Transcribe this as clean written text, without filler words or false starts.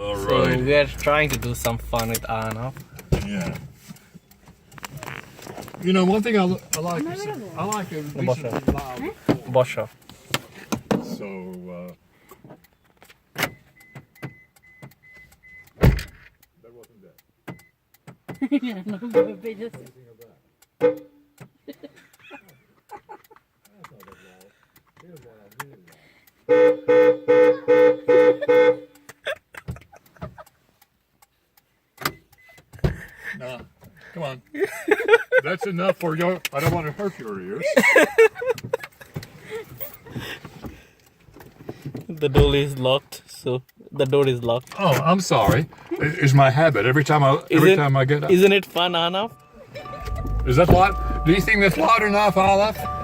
All So right. we are trying to do some fun with Anna. Yeah. You know, one thing I like is I like a decently loud phone. Bosha. So, that wasn't that. No, but just Anything of that. That's not that loud. Here's what I really like. Nah, come on. That's enough for your. I don't want to hurt your ears. The door is locked, so the door is locked. Oh, I'm sorry. It's my habit. Every time I get up. Isn't it fun, Anna? Is that loud? Do you think that's loud enough, Olive?